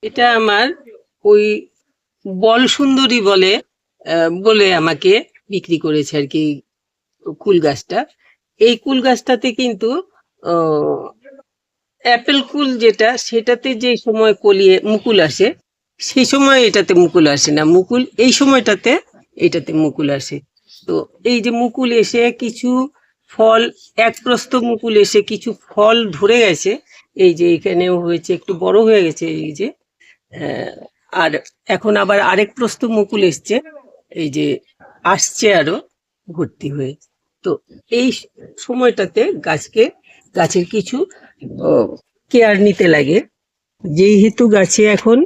এটা আমার ওই বল সুন্দরী বলে বলে আমাকে বিক্রি করেছে আর কি কুল গাছটা। এই কুল গাছটাতে কিন্তু অ্যাপেল কুল যেটা সেটাতে যে সময় কলিয়ে মুকুল আসে সেই সময় এটাতে মুকুল আসে না, মুকুল এই সময়টাতে এটাতে মুকুল আসে। তো এই যে মুকুল এসে কিছু ফল, এক প্রস্থ মুকুল এসে কিছু ফল ধরে গেছে, এই যে এখানেও হয়েছে, একটু বড় হয়ে গেছে এই যে। আর এখন আবার আরেক প্রস্থ মুকুল এসছে, এই যে আসছে আরো ভর্তি হয়ে। তো এই সময়টাতে গাছের কিছু কেয়ার নিতে লাগে, যেহেতু গাছে এখন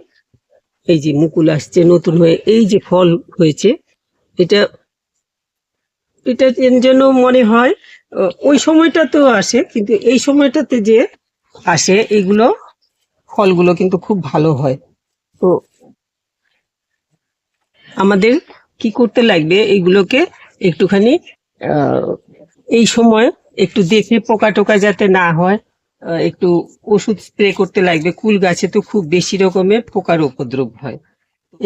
এই যে মুকুল আসছে নতুন হয়ে, এই যে ফল হয়েছে, এটা এটা যেন মনে হয় ওই সময়টা তো আসে, কিন্তু এই সময়টাতে যে আসে এইগুলো ফলগুলো কিন্তু খুব ভালো হয়। তো আমাদের কি করতে লাগবে, এইগুলোকে একটুখানি এই সময় একটু দেখে পোকা টোকা যাতে না হয় একটু ওষুধ স্প্রে করতে লাগবে। কুল গাছে তো খুব বেশি রকমের পোকার উপদ্রব হয়,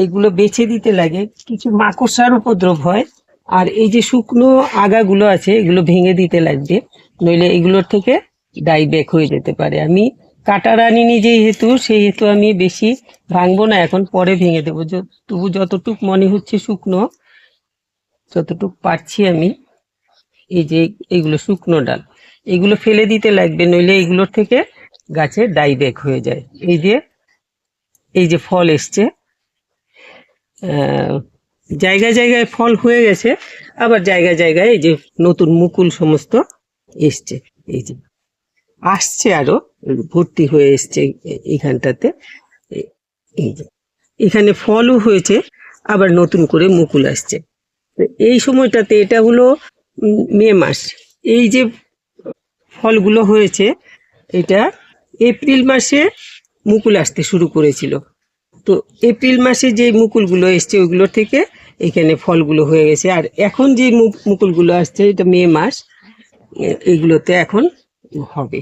এগুলো বেছে দিতে লাগে। কিছু মাকড়সার উপদ্রব হয়, আর এই যে শুকনো আগাগুলো আছে এগুলো ভেঙে দিতে লাগবে, নইলে এগুলোর থেকে ডাইব্যাক হয়ে যেতে পারে। আমি কাটার আনিনি যেহেতু, সেহেতু আমি বেশি ভাঙবো না, এখন পরে ভেঙে দেবো। তবু যতটুক মনে হচ্ছে শুকনো, যতটুক পারছি আমি, এই যে এইগুলো শুকনো ডাল, এগুলো ফেলে দিতে লাগবে, নইলে এগুলোর থেকে গাছে ডাইব্যাক হয়ে যায়। এই যে ফল এসছে, জায়গায় জায়গায় ফল হয়ে গেছে, আবার জায়গায় জায়গায় এই যে নতুন মুকুল সমস্ত এসছে, এই যে আসছে আরো ভর্তি হয়ে এসছে এইখানটাতে। এই যে এখানে ফলও হয়েছে, আবার নতুন করে মুকুল আসছে। এই সময়টাতে, এটা হলো মে মাস, এই যে ফলগুলো হয়েছে এটা এপ্রিল মাসে মুকুল আসতে শুরু করেছিল। তো এপ্রিল মাসে যে মুকুলগুলো এসছে ওইগুলো থেকে এখানে ফলগুলো হয়ে গেছে, আর এখন যে মুকুলগুলো আসছে এটা মে মাস, এইগুলোতে এখন হবে।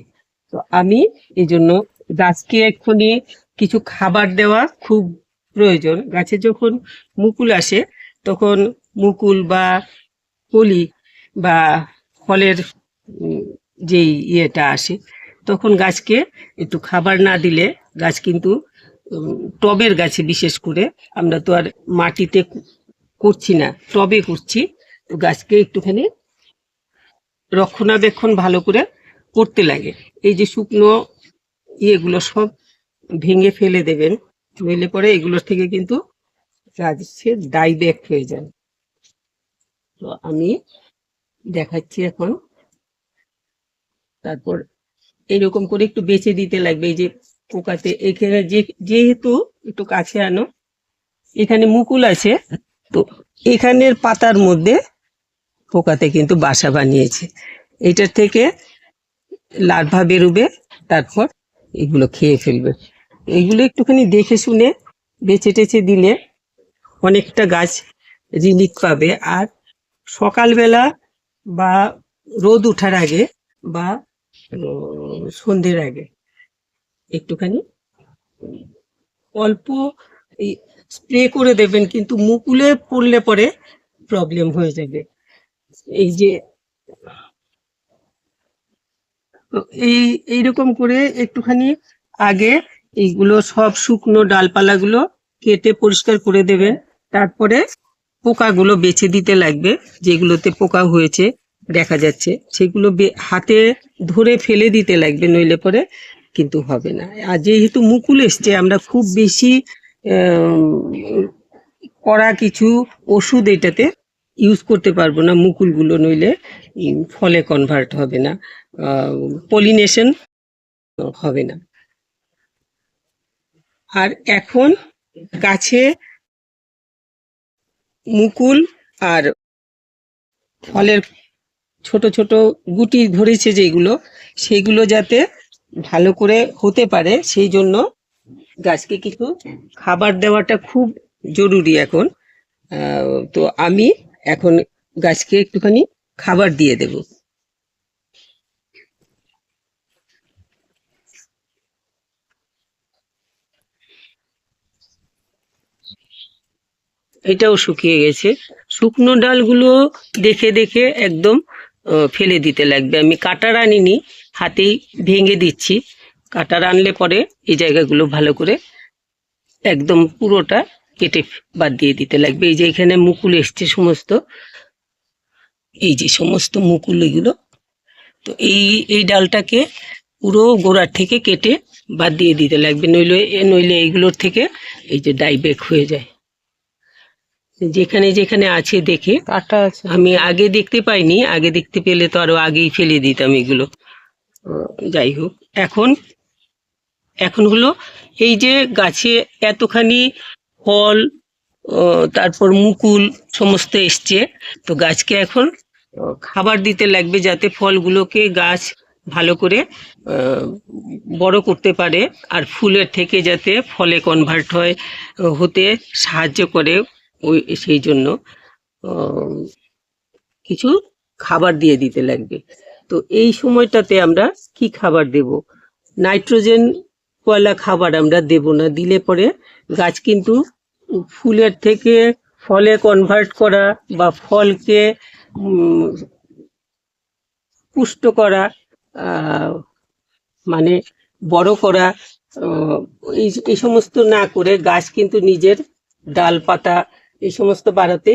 তো আমি এই জন্য গাছকে এক্ষুনি কিছু খাবার দেওয়া খুব প্রয়োজন। গাছে যখন মুকুল আসে তখন মুকুল বা কলি বা ফলের যেই ইয়েটা আসে, তখন গাছকে একটু খাবার না দিলে গাছ কিন্তু টবের গাছে বিশেষ করে, আমরা তো আর মাটিতে করছি না, টবে করছি, তো গাছকে একটুখানি রক্ষণাবেক্ষণ ভালো করে করতে লাগে। এই যে শুকনো ইয়েগুলো সব ভেঙে ফেলে দেবেন, নইলে পরে এগুলোর থেকে কিন্তু গাছের ডাইব্যাক হয়ে যায়। তো আমি দেখাচ্ছি এখন। তারপর এইরকম করে একটু বেছে দিতে লাগবে, এই যে পোকাতে এখানে যেহেতু, একটু কাছে আনো, এখানে মুকুল আছে, তো এখানের পাতার মধ্যে পোকাতে কিন্তু বাসা বানিয়েছে, এটার থেকে লার্ভা বেরোবে, তারপর এগুলো খেয়ে ফেলবে। এগুলো একটুখানি দেখে শুনে বেছে টেছে দিলে অনেকটা গাছ রিলিফ পাবে। আর সকালবেলা বা রোদ ওঠার আগে বা সন্ধ্যের আগে একটুখানি অল্প এই স্প্রে করে দেবেন, কিন্তু মুকুলে পড়লে পরে প্রবলেম হয়ে যাবে। এই যে এই এইরকম করে একটুখানি আগে এইগুলো সব শুকনো ডালপালাগুলো কেটে পরিষ্কার করে দেবেন, তারপরে পোকাগুলো বেছে দিতে লাগবে। যেগুলোতে পোকা হয়েছে দেখা যাচ্ছে সেগুলো হাতে ধরে ফেলে দিতে লাগবে, নইলে পরে কিন্তু হবে না। আর যেহেতু মুকুল এসছে, আমরা খুব বেশি কড়া কিছু ওষুধ এটাতে ইউজ করতে পারবো না মুকুলগুলো, নইলে ফলে কনভার্ট হবে না, পলিনেশন হবে না। আর এখন গাছে মুকুল আর ফলের ছোট ছোট গুটি ধরেছে যেগুলো, সেগুলো যাতে ভালো করে হতে পারে সেই জন্য গাছকে কিছু খাবার দেওয়াটা খুব জরুরি এখন। তো আমি এখন গাছকে একটুখানি খাবার দিয়ে দেব। এটাও শুকিয়ে গেছে। শুকনো ডালগুলো দেখে দেখে একদম ফেলে দিতে লাগবে। আমি কাটার আনিনি, হাতেই ভেঙে দিচ্ছি। কাটার আনলে পরে এই জায়গাগুলো ভালো করে একদম পুরোটা কেটে বাদ দিয়ে দিতে লাগবে। এই যে এখানে মুকুল এসছে সমস্ত, এই যে সমস্ত মুকুল এগুলো, তো এই ডালটাকে পুরো গোড়ার থেকে কেটে বাদ দিয়ে দিতে লাগবে, নইলে এইগুলোর থেকে এই যে ডাইব্যাক হয়ে যায়। যেখানে যেখানে আছে দেখে, কাটা আছে আমি আগে দেখতে পাইনি, আগে দেখতে পেলে তো আরো আগেই ফেলে দিতাম এগুলো। যাই হোক, এখন এখন হলো এই যে গাছে এতখানি ফল, তারপর মুকুল সমস্ত এসছে, তো গাছকে এখন খাবার দিতে লাগবে যাতে ফলগুলোকে গাছ ভালো করে বড় করতে পারে, আর ফুলের থেকে যাতে ফলে কনভার্ট হয়, হতে সাহায্য করে। ওই সেই জন্য কিছু খাবার দিয়ে দিতে লাগবে। তো এই সময়টাতে আমরা কি খাবার দেব? নাইট্রোজেন পয়লা খাবার আমরা দেব না, দিলে পরে গাছ কিন্তু ফুলের থেকে ফলে কনভার্ট করা বা ফলকে পুষ্ট করা, মানে বড় করা, এই সমস্ত না করে গাছ কিন্তু নিজের ডাল পাতা এই সমস্ত বাড়াতে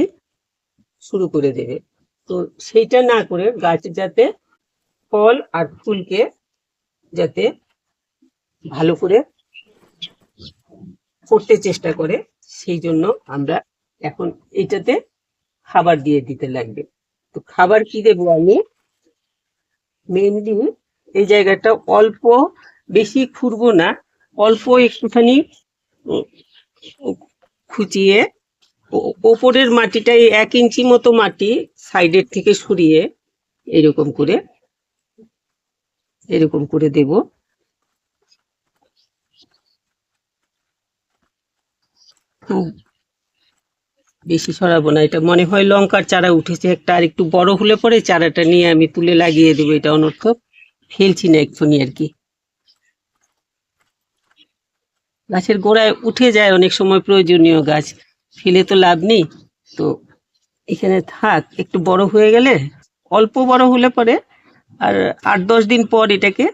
শুরু করে দেবে। তো সেইটা না করে গাছ যাতে ফল আর ফুলকে যাতে ভালো করে করতে চেষ্টা করে, সেই জন্য আমরা এখন এইটাতে খাবার দিয়ে দিতে লাগবে। তো খাবার কি দেবো আমি? মেনলি এই জায়গাটা অল্প, বেশি খুঁড়বো না, অল্প একটুখানি খুঁচিয়ে ওপরের মাটিটা 1 ইঞ্চি মতো মাটি সাইডের থেকে সরিয়ে এরকম করে দেব। খুব বেশি সরাবো না, এটা মনে হয় লঙ্কার চারা উঠেছে একটা, আর একটু বড় হলে পরে চারাটা নিয়ে আমি তুলে লাগিয়ে দেবো। এটা অনর্থক ফেলছি না এক্ষুনি আর কি। গাছের গোড়ায় উঠে যায় অনেক সময় প্রয়োজনীয় গাছ, ফেলে তো লাভ নেই। তো এখানে থাক, একটু বড় হয়ে গেলে, অল্প বড় হলে পরে আর 8-10 দিন পর এটাকে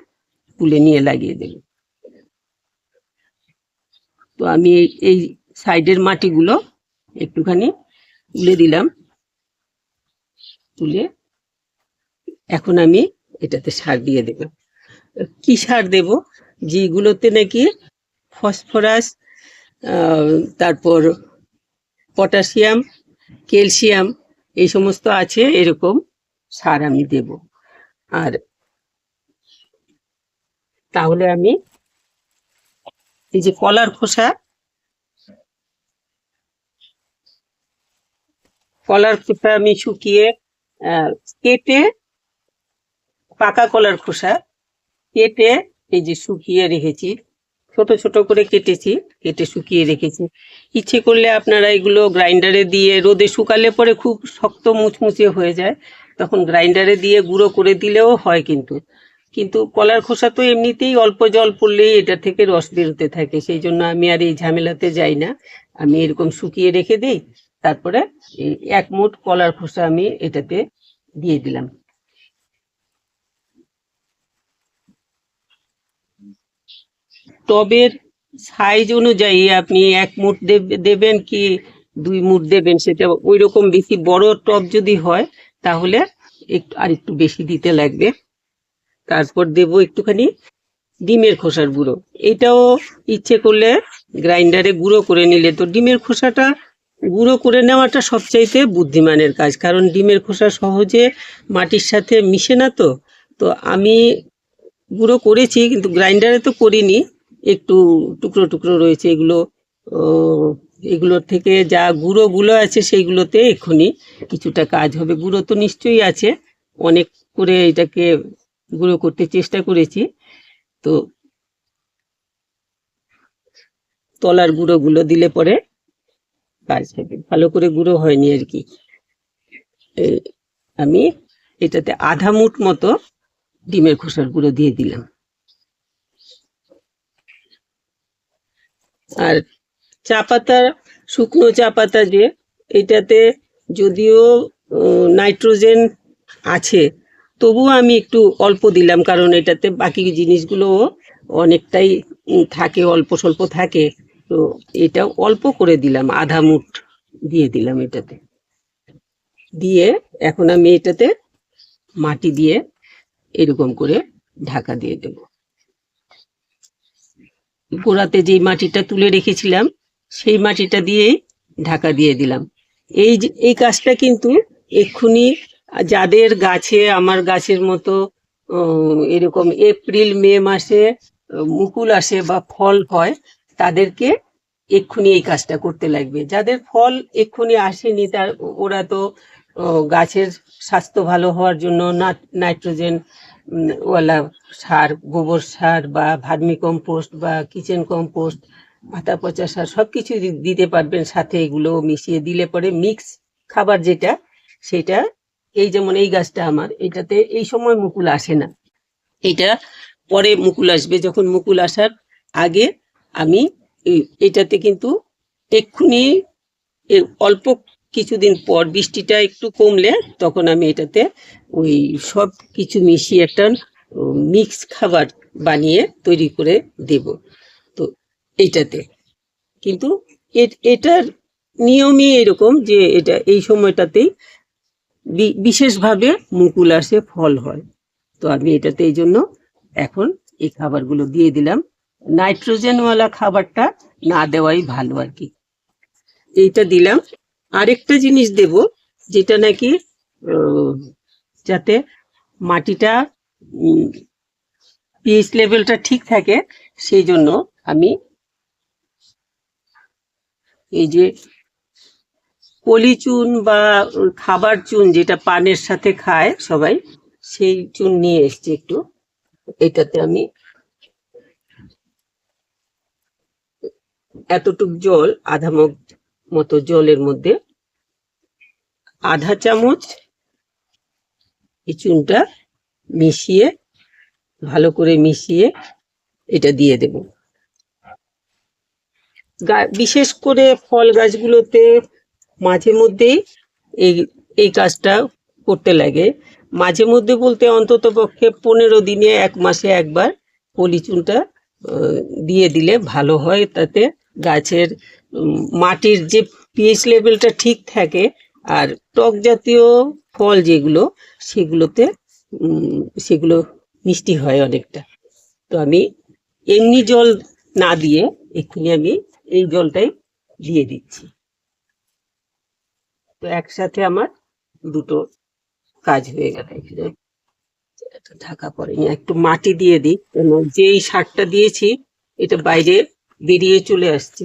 তুলে নিয়ে লাগিয়ে দেব। তো আমি এই সাইডের মাটিগুলো একটুখানি তুলে দিলাম, তুলে এখন আমি এটাতে সার দিয়ে দেব। কি সার দেব? যেগুলোতে নাকি ফসফরাস, তারপর পটাশিয়াম, ক্যালসিয়াম এই সমস্ত আছে, এরকম সার আমি দেব। আর তাহলে আমি এই যে কলার খোসা আমি শুকিয়ে কেটে, পাকা কলার খোসা কেটে এই যে শুকিয়ে রেখেছি, ছোট ছোট করে কেটেছি, কেটে শুকিয়ে রেখেছি। ইচ্ছে করলে আপনারা এগুলো গ্রাইন্ডারে দিয়ে রোদে শুকালে পরে খুব শক্ত মুচমুচে হয়ে যায়, তখন গ্রাইন্ডারে দিয়ে গুঁড়ো করে দিলেও হয়। কিন্তু কলার খোসা তো এমনিতেই অল্প জল পড়লেই এটা থেকে রস বেরোতে থাকে, সেই জন্য আমি আর এই ঝামেলাতে যাই না। আমি এরকম শুকিয়ে রেখে দিই, তারপরে এই 1 মুঠ কলার খোসা আমি এটাতে দিয়ে দিলাম। টবের সাইজ অনুযায়ী আপনি 1 মুঠ দেবেন কি 2 মুঠ দেবেন, সেটা ওই রকম। বেশি বড় টব যদি হয় তাহলে একটু বেশি দিতে লাগবে। তারপর দেব একটুখানি ডিমের খোসার গুঁড়ো। এটাও ইচ্ছে করলে গ্রাইন্ডারে গুঁড়ো করে নিলে, তো ডিমের খোসাটা গুঁড়ো করে নেওয়াটা সবচাইতে বুদ্ধিমানের কাজ, কারণ ডিমের খোসা সহজে মাটির সাথে মিশে না। তো তো আমি গুঁড়ো করেছি, কিন্তু গ্রাইন্ডারে তো করিনি, একটু টুকরো টুকরো রয়েছে এগুলো। এগুলোর থেকে যা গুঁড়োগুলো আছে সেইগুলোতে এক্ষুনি কিছুটা কাজ হবে। গুঁড়ো তো নিশ্চয়ই আছে, অনেক করে এটাকে গুঁড়ো করতে চেষ্টা করেছি, তো তলার গুঁড়োগুলো দিলে পরে কাজ হবে। ভালো করে গুঁড়ো হয়নি আর কি। আমি এটাতে আধা মুঠ মতো ডিমের খোসার গুঁড়ো দিয়ে দিলাম। আর চা পাতা, শুকনো চা পাতা যে এটাতে যদিও নাইট্রোজেন আছে, তবুও আমি একটু অল্প দিলাম, কারণ এটাতে বাকি জিনিসগুলো অনেকটাই থাকে, অল্প স্বল্প থাকে। তো এটা অল্প করে দিলাম, আধা মুঠ দিয়ে দিলাম এটাতে। দিয়ে এখন আমি এটাতে মাটি দিয়ে এরকম করে ঢাকা দিয়ে দেব। গোড়াতে যে মাটিটা তুলে রেখেছিলাম সেই মাটিটা দিয়েই ঢাকা দিয়ে দিলাম। এই কাজটা কিন্তু এক্ষুনি যাদের গাছে, আমার গাছের মতো এরকম এপ্রিল মে মাসে মুকুল আসে বা ফল হয়, তাদেরকে এক্ষুনি এই কাজটা করতে লাগবে। যাদের ফল এক্ষুনি আসেনি, ওরা তো গাছের স্বাস্থ্য ভালো হওয়ার জন্য নাইট্রোজেন ওয়ালা সার, গোবর সার বা ভার্মি কম্পোস্ট বা কিচেন কম্পোস্ট, পাতা পচা সার সবকিছু দিতে পারবেন। সাথে এগুলো মিশিয়ে দিলে পরে মিক্স খাবার যেটা, সেটা এই যেমন এই গাছটা আমার, এটাতে এই সময় মুকুল আসে না, এটা পরে মুকুল আসবে। যখন মুকুল আসার আগে আমি এটাতে কিন্তু এক্ষুনি অল্প কিছুদিন পর বৃষ্টিটা একটু কমলে তখন আমি এটাতে ওই সব কিছু মিশিয়ে একটা মিক্স খাবার বানিয়ে তৈরি করে দেব। তো এইটাতে কিন্তু এটার নিয়মই এরকম যে এটা এই সময়টাতেই বিশেষভাবে মুকুল আসে, ফল হয়। তো আমি এটাতে এই জন্য এখন এই খাবারগুলো দিয়ে দিলাম। নাইট্রোজেনওয়ালা খাবারটা না দেওয়াই ভালো আর কি। এইটা দিলাম। আরেকটা জিনিস দেব, যেটা নাকি যাতে মাটিটা পিএইচ লেভেলটা ঠিক থাকে, সেই জন্য আমি এই যে পলি চুন বা খাবার চুন, যেটা পানের সাথে খায় সবাই, সেই চুন নিয়ে এসছি একটু। এটাতে আমি এতটুক জল, আধা মগ মতো জলের মধ্যে আধা চামচ এই চুনটা মিশিয়ে, ভালো করে মিশিয়ে এটা দিয়ে দেব। বিশেষ করে ফল গাছগুলোতে মাঝে মধ্যেই এই এই কাজটা করতে লাগে। মাঝে মধ্যে বলতে অন্তত পক্ষে 15 দিনে, 1 মাসে একবার পলিচুনটা দিয়ে দিলে ভালো হয়। তাতে গাছের মাটির যে পিএইচ লেভেলটা ঠিক থাকে, আর টক জাতীয় ফল যেগুলো, সেগুলো মিষ্টি হয় অনেকটা। তো আমি এমনি জল না দিয়ে এক্ষুনি আমি এই জলটাই দিয়ে দিচ্ছি। তো একসাথে আমার দুটো কাজ হয়ে গেল। ঢাকা পড়েনি, একটু মাটি দিয়ে দিই, কেন যেই সারটা দিয়েছি এটা বাইরে বেরিয়ে চলে আসছে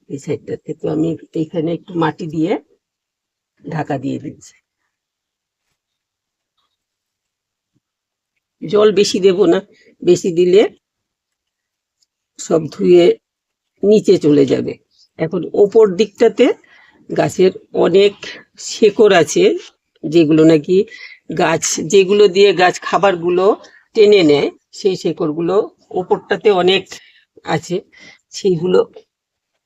এই সাইডটাতে। তো আমি এইখানে একটু মাটি দিয়ে ঢাকা দিয়ে দিচ্ছি। জল বেশি দেব না, বেশি দিলে সব ধুয়ে নিচে চলে যাবে। এখন ওপর দিকটাতে গাছের অনেক শেকড় আছে, যেগুলো নাকি যেগুলো দিয়ে গাছ খাবারগুলো টেনে নেয়, সেই শেকড়গুলো ওপরটাতে অনেক আছে। সেইগুলো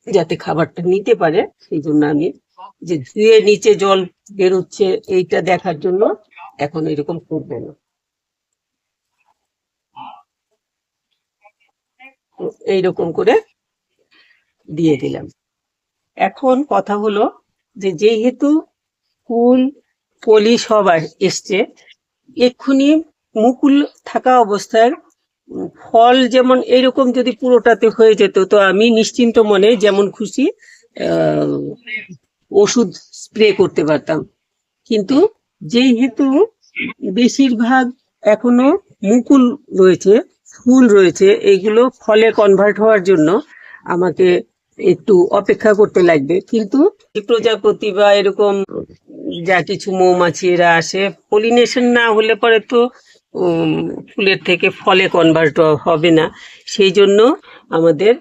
যাতে খাবারটা নিতে পারে, সেই জন্য আমি যে ধুয়ে নিচে জল বেরোচ্ছে এইটা দেখার জন্য এখন এরকম করবো না। এইরকম করে দিয়ে দিলাম। এখন কথা হলো যে যেহেতু ফুল, কলি সব এসছে, এক্ষুনি মুকুল থাকা অবস্থায় ফল যেমন এইরকম যদি পুরোটাতে হয়ে যেত, তো আমি নিশ্চিন্ত মনে যেমন খুশি ওষুধ স্প্রে করতে পারতাম। কিন্তু যেহেতু বেশিরভাগ এখনো মুকুল রয়েছে, ফুল রয়েছে, এইগুলো ফলে কনভার্ট হওয়ার জন্য আমাকে একটু অপেক্ষা করতে লাগবে। কিন্তু প্রজাপতি বা এরকম যা কিছু মৌমাছি এরা আসে, পলিনেশন না হলে পরে তো ফুলের থেকে ফলে কনভার্ট হবে না। সেই জন্য আমাদের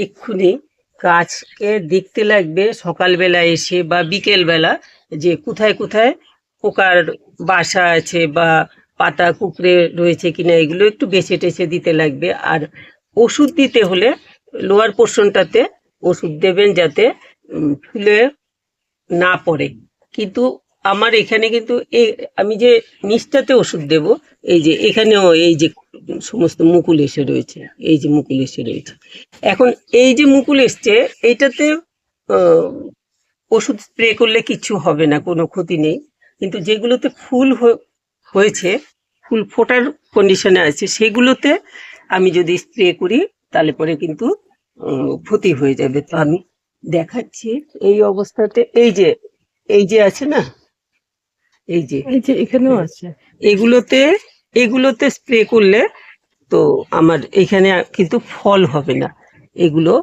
এক্ষুনি গাছকে দেখতে লাগবে সকালবেলা এসে বা বিকেল বেলা, যে কোথায় কোথায় পোকার বাসা আছে বা পাতা কুকড়ে রয়েছে কিনা, এগুলো একটু বেছে টেছে দিতে লাগবে। আর ওষুধ দিতে হলে লোয়ার পোর্শনটাতে ওষুধ দেবেন, যাতে ফুলে না পড়ে। কিন্তু আমার এখানে কিন্তু আমি যে নিচটাতে ওষুধ দেব, এই যে এখানেও এই যে সমস্ত মুকুল এসে রয়েছে, এই যে মুকুল এসে রয়েছে। এখন এই যে মুকুল এসছে এইটাতে আহ, ওষুধ স্প্রে করলে কিছু হবে না, কোনো ক্ষতি নেই। কিন্তু যেগুলোতে ফুল হয়েছে, ফুল ফোটার কন্ডিশনে আছে, সেগুলোতে আমি যদি স্প্রে করি তাহলে পরে কিন্তু ক্ষতি হয়ে যাবে। তো আমি দেখাচ্ছি এই অবস্থাতে, এই যে আছে না, এই যে এখানেও আছে, এগুলোতে এগুলোতে স্প্রে করলে তো আমার এখানে কিন্তু ফল হবে না। এগুলো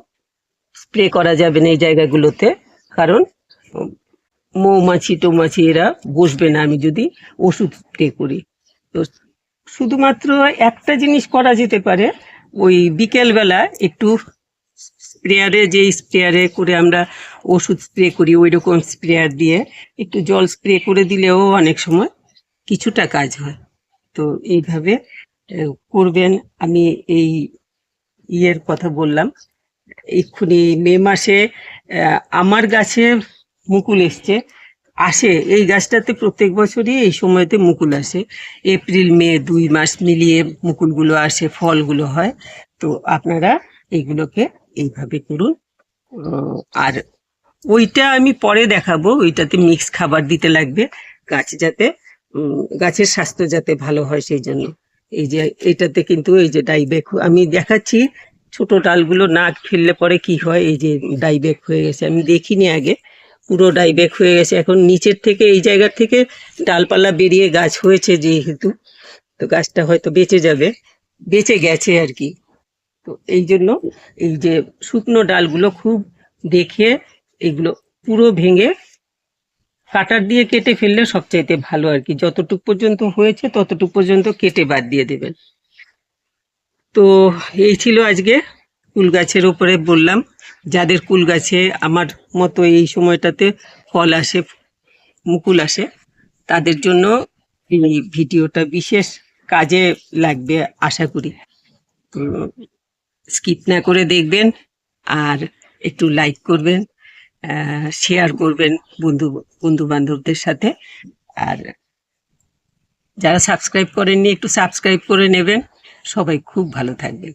স্প্রে করা যাবে না এই জায়গাগুলোতে, কারণ মৌমাছি টৌমাছি এরা বসবে না আমি যদি ওষুধ স্প্রে করি। তো শুধুমাত্র একটা জিনিস করা যেতে পারে, ওই বিকেলবেলা একটু স্প্রেয়ারে, যে স্প্রেয়ারে করে আমরা ওষুধ স্প্রে করি ওই রকম স্প্রেয়ার দিয়ে একটু জল স্প্রে করে দিলেও অনেক সময় কিছুটা কাজ হয়। তো এইভাবে করবেন। আমি এই ইয়ের কথা বললাম, এক্ষুনি মে মাসে আমার গাছে মুকুল আসে। এই গাছটাতে প্রত্যেক বছরই এই সময়তে মুকুল আসে, এপ্রিল মে 2 মাস মিলিয়ে মুকুলগুলো আসে, ফলগুলো হয়। তো আপনারা এইগুলোকে এইভাবে করুন। আর ওইটা আমি পরে দেখাবো, ওইটাতে মিক্স খাবার দিতে লাগবে গাছ যাতে গাছের স্বাস্থ্য যাতে ভালো হয় সেই জন্য। এই যে এটাতে কিন্তু এই যে ডাইব্যাক আমি দেখাচ্ছি, ছোট ডালগুলো না ফেললে পরে কি হয়, এই যে ডাইব্যাক হয়ে গেছে, আমি দেখিনি আগে, পুরো ডাইব্যাক হয়ে গেছে। এখন নিচের থেকে এই জায়গার থেকে ডালপালা বেরিয়ে গাছ হয়েছে যেহেতু, তো গাছটা হয়তো বেঁচে যাবে, বেঁচে গেছে আর কি। তো এই জন্য এই যে শুকনো ডালগুলো খুব দেখে এগুলো পুরো ভেঙে কাটার দিয়ে কেটে ফেললে সবচাইতে ভালো আর কি। যতটুক পর্যন্ত হয়েছে ততটুক পর্যন্ত কেটে বাদ দিয়ে দেবেন। তো এই ছিল আজকে কুল গাছের উপরে বললাম। যাদের কুল গাছে আমার মতো এই সময়টাতে ফল আসে, মুকুল আসে, তাদের জন্য এই ভিডিওটা বিশেষ কাজে লাগবে আশা করি। তো স্কিপ না করে দেখবেন, আর একটু লাইক করবেন, শেয়ার করবেন বন্ধু বান্ধবদের সাথে। আর যারা সাবস্ক্রাইব করেননি একটু সাবস্ক্রাইব করে নেবেন। সবাই খুব ভালো থাকবেন।